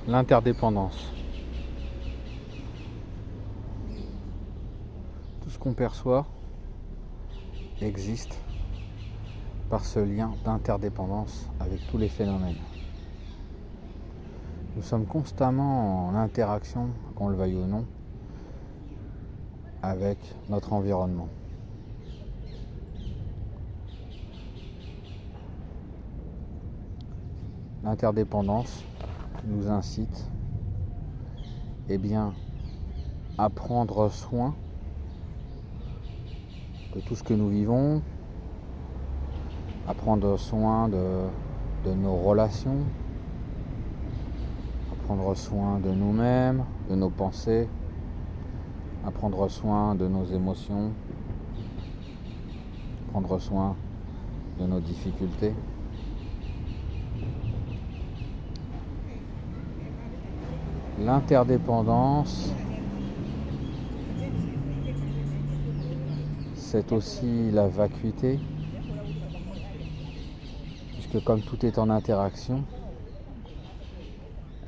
L'interdépendance. Tout ce qu'on perçoit existe par ce lien d'interdépendance avec tous les phénomènes. Nous sommes constamment en interaction, qu'on le veuille ou non, avec notre environnement. L'interdépendance nous incite à prendre soin de tout ce que nous vivons, à prendre soin de nos relations, à prendre soin de nous-mêmes, de nos pensées, à prendre soin de nos émotions, à prendre soin de nos difficultés. L'interdépendance, c'est aussi la vacuité, puisque comme tout est en interaction,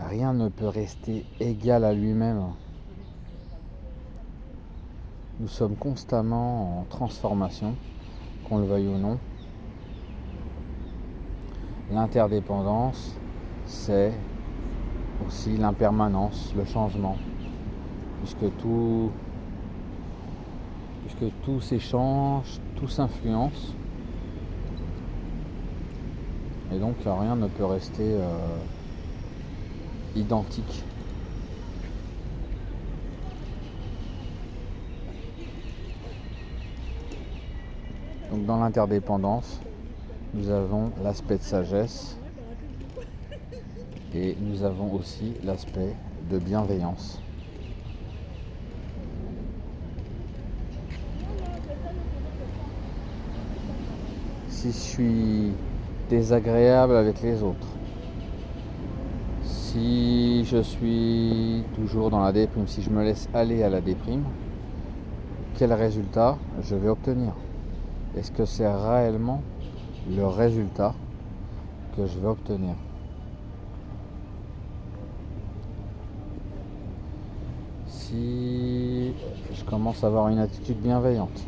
rien ne peut rester égal à lui-même. Nous sommes constamment en transformation, qu'on le veuille ou non. L'interdépendance, c'est aussi l'impermanence, le changement, puisque tout s'échange, tout s'influence, et donc rien ne peut rester identique. Donc dans l'interdépendance, nous avons l'aspect de sagesse et nous avons aussi l'aspect de bienveillance. Si je suis désagréable avec les autres, si je suis toujours dans la déprime, si je me laisse aller à la déprime, quel résultat je vais obtenir? Est-ce que c'est réellement le résultat que je vais obtenir? Si je commence à avoir une attitude bienveillante,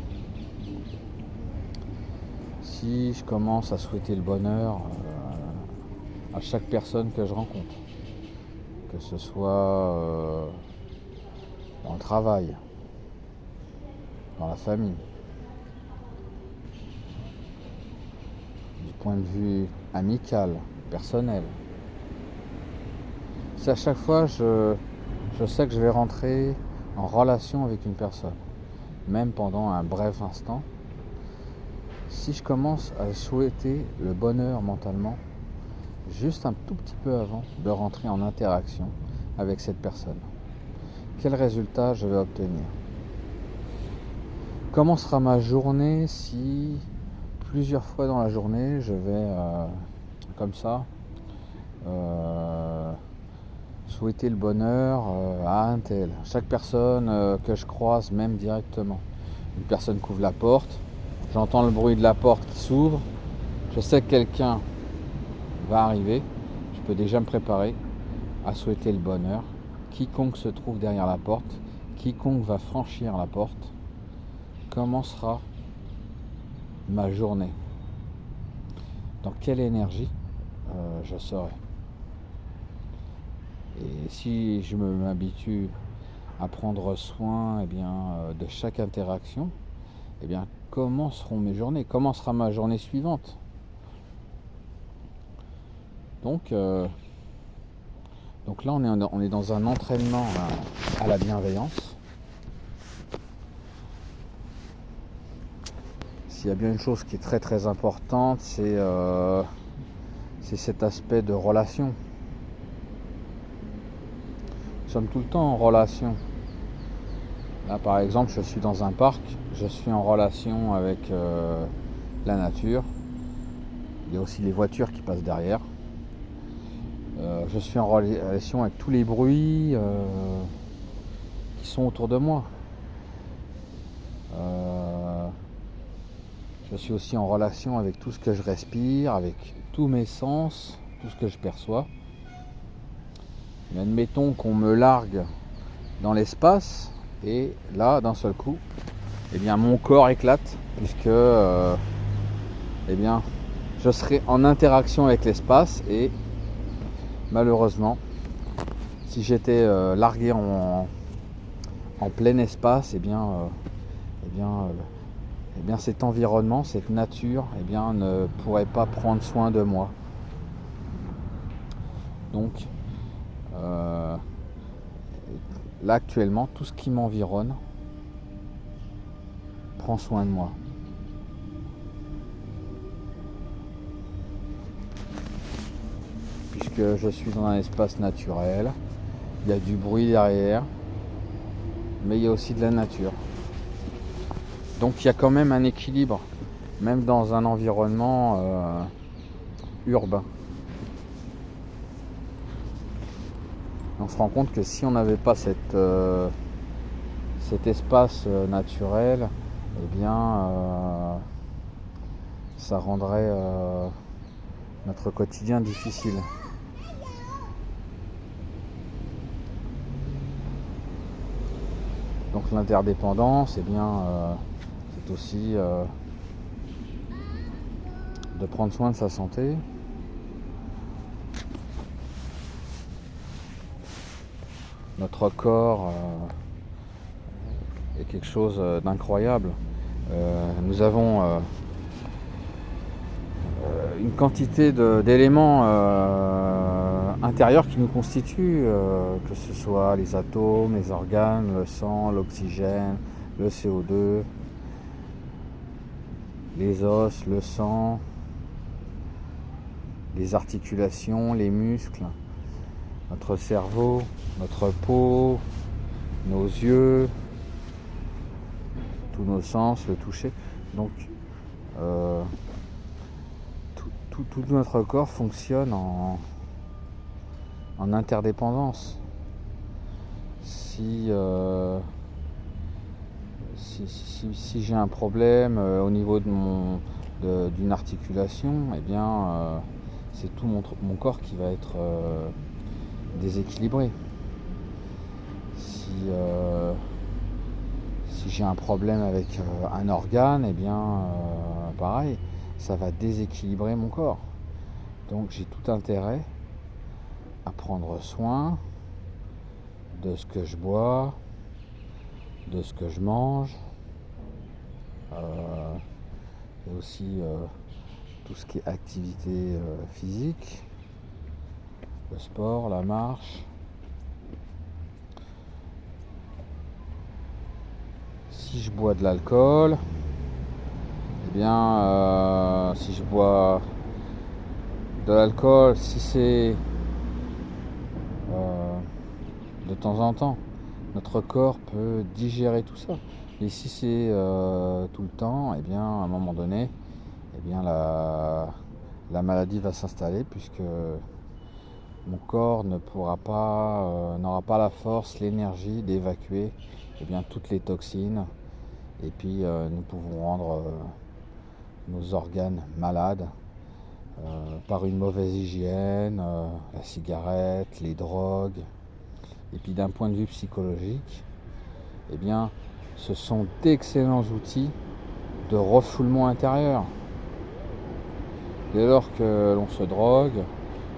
si je commence à souhaiter le bonheur à chaque personne que je rencontre, que ce soit dans le travail, dans la famille, du point de vue amical, personnel, si à chaque fois je sais que je vais rentrer en relation avec une personne, même pendant un bref instant, si je commence à souhaiter le bonheur mentalement, juste un tout petit peu avant de rentrer en interaction avec cette personne, quel résultat je vais obtenir? Comment sera ma journée si plusieurs fois dans la journée je vais comme ça souhaiter le bonheur à un tel, chaque personne que je croise, même directement. Une personne qui ouvre la porte, j'entends le bruit de la porte qui s'ouvre, je sais que quelqu'un va arriver, je peux déjà me préparer à souhaiter le bonheur. Quiconque se trouve derrière la porte, quiconque va franchir la porte, comment sera ma journée? Dans quelle énergie je serai? Et si je m'habitue à prendre soin de chaque interaction, comment seront mes journées? Comment sera ma journée suivante? Donc là, on est dans un entraînement à la bienveillance. S'il y a bien une chose qui est très très importante, c'est cet aspect de relation. Nous sommes tout le temps en relation. Là, par exemple, je suis dans un parc, je suis en relation avec la nature. Il y a aussi les voitures qui passent derrière. Je suis en relation avec tous les bruits qui sont autour de moi. Je suis aussi en relation avec tout ce que je respire, avec tous mes sens, tout ce que je perçois. Mais admettons qu'on me largue dans l'espace et là, d'un seul coup, eh bien, mon corps éclate puisque eh bien, je serai en interaction avec l'espace et malheureusement, si j'étais largué en plein espace, cet environnement, cette nature, ne pourrait pas prendre soin de moi. Donc, là actuellement, tout ce qui m'environne prend soin de moi. Puisque je suis dans un espace naturel, il y a du bruit derrière, mais il y a aussi de la nature. Donc il y a quand même un équilibre, même dans un environnement urbain. On se rend compte que si on n'avait pas cet espace naturel, ça rendrait notre quotidien difficile. Donc l'interdépendance, c'est aussi de prendre soin de sa santé. Notre corps est quelque chose d'incroyable. Nous avons une quantité d'éléments intérieurs qui nous constituent, que ce soit les atomes, les organes, le sang, l'oxygène, le CO2, les os, le sang, les articulations, les muscles, notre cerveau, notre peau, nos yeux, tous nos sens, le toucher. Donc tout notre corps fonctionne en interdépendance. Si j'ai un problème au niveau d'une articulation, c'est tout mon corps qui va être déséquilibré. Si j'ai un problème avec un organe, pareil, ça va déséquilibrer mon corps. Donc j'ai tout intérêt à prendre soin de ce que je bois, de ce que je mange, et aussi tout ce qui est activité physique, le sport, la marche. Si je bois de l'alcool, si je bois de l'alcool, si c'est de temps en temps, notre corps peut digérer tout ça. Et si c'est tout le temps, à un moment donné, la maladie va s'installer puisque mon corps n'aura pas la force, l'énergie d'évacuer toutes les toxines. Et puis nous pouvons rendre nos organes malades par une mauvaise hygiène, la cigarette, les drogues. Et puis d'un point de vue psychologique, ce sont d'excellents outils de refoulement intérieur. Dès lors que l'on se drogue,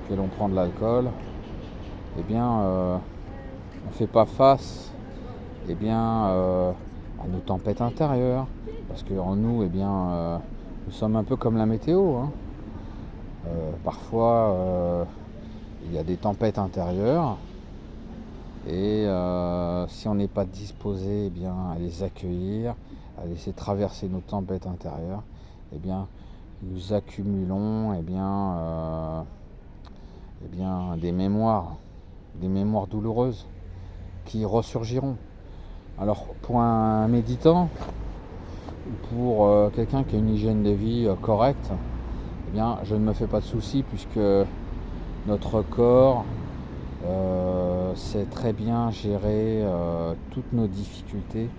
que l'on prend de l'alcool, on ne fait pas face à nos tempêtes intérieures. Parce qu'en nous, nous sommes un peu comme la météo. Parfois, il y a des tempêtes intérieures. Et si on n'est pas disposé à les accueillir, à laisser traverser nos tempêtes intérieures, nous accumulons des mémoires douloureuses qui ressurgiront. Alors pour un méditant ou pour quelqu'un qui a une hygiène de vie correcte, je ne me fais pas de soucis puisque notre corps sait très bien gérer toutes nos difficultés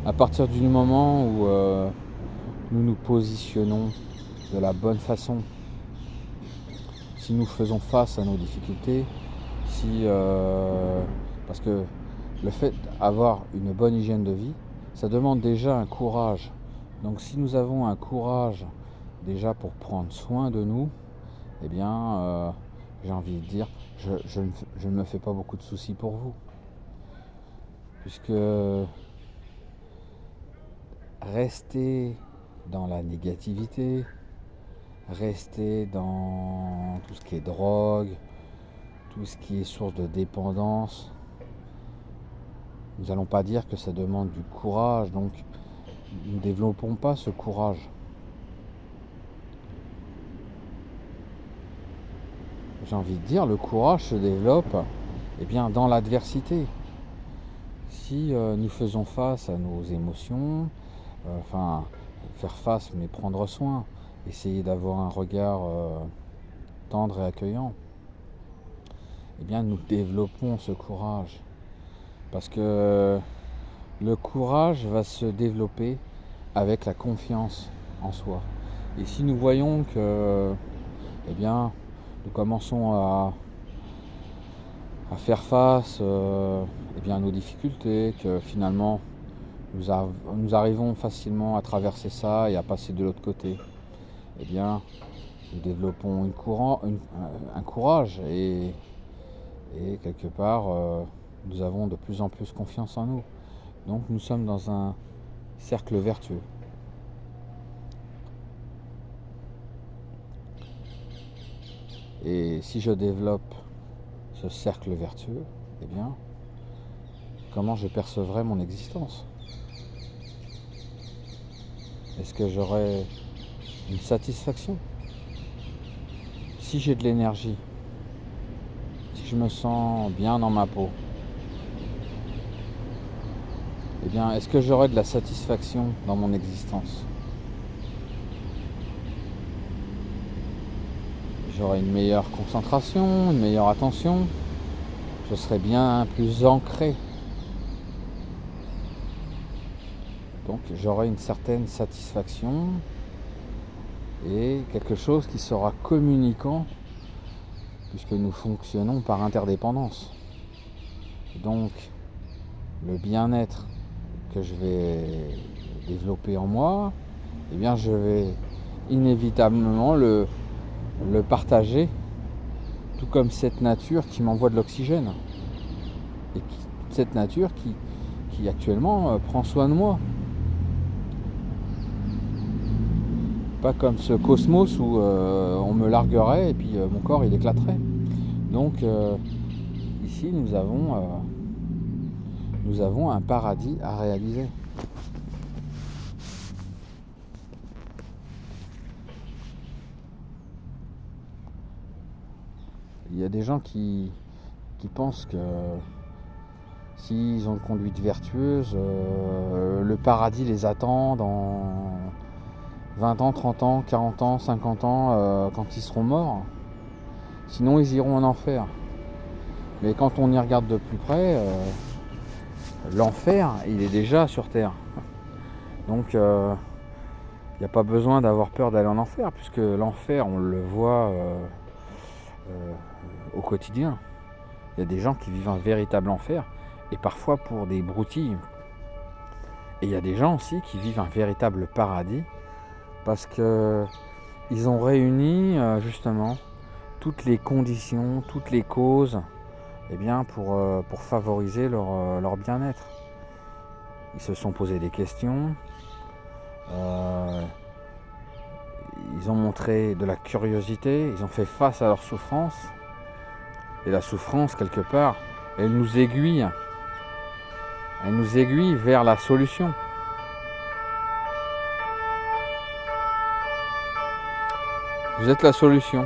à partir du moment où nous nous positionnons de la bonne façon. Si nous faisons face à nos difficultés, Parce que le fait d'avoir une bonne hygiène de vie, ça demande déjà un courage. Donc si nous avons un courage déjà pour prendre soin de nous, eh bien, j'ai envie de dire, je ne me fais pas beaucoup de soucis pour vous. Puisque rester dans la négativité, rester dans tout ce qui est drogue, tout ce qui est source de dépendance, nous n'allons pas dire que ça demande du courage, donc nous ne développons pas ce courage. J'ai envie de dire, le courage se développe dans l'adversité. Si nous faisons face à nos émotions, faire face mais prendre soin, essayer d'avoir un regard tendre et accueillant, nous développons ce courage. Parce que le courage va se développer avec la confiance en soi. Et si nous voyons que nous commençons à faire face à nos difficultés, que finalement nous arrivons facilement à traverser ça et à passer de l'autre côté, nous développons un courage et quelque part nous avons de plus en plus confiance en nous. Donc nous sommes dans un cercle vertueux. Et si je développe ce cercle vertueux, comment je percevrai mon existence? Est-ce que j'aurai une satisfaction? Si j'ai de l'énergie, si je me sens bien dans ma peau, est-ce que j'aurai de la satisfaction dans mon existence? J'aurai une meilleure concentration, une meilleure attention, je serai bien plus ancré. Donc j'aurai une certaine satisfaction et quelque chose qui sera communicant puisque nous fonctionnons par interdépendance. Donc le bien-être que je vais développer en moi, je vais inévitablement le partager, tout comme cette nature qui m'envoie de l'oxygène et cette nature qui actuellement prend soin de moi. Pas comme ce cosmos où on me larguerait et puis mon corps il éclaterait. Donc ici nous avons un paradis à réaliser. Il y a des gens qui pensent que s'ils ont une conduite vertueuse, le paradis les attend dans 20 ans, 30 ans, 40 ans, 50 ans, quand ils seront morts. Sinon, ils iront en enfer. Mais quand on y regarde de plus près, l'enfer, il est déjà sur Terre. Donc, il n'y a pas besoin d'avoir peur d'aller en enfer, puisque l'enfer, on le voit au quotidien. Il y a des gens qui vivent un véritable enfer, et parfois pour des broutilles. Et il y a des gens aussi qui vivent un véritable paradis, parce qu'ils ont réuni justement toutes les conditions, toutes les causes pour favoriser leur bien-être. Ils se sont posé des questions, ils ont montré de la curiosité, ils ont fait face à leur souffrance. Et la souffrance, quelque part, elle nous aiguille vers la solution. Vous êtes la solution.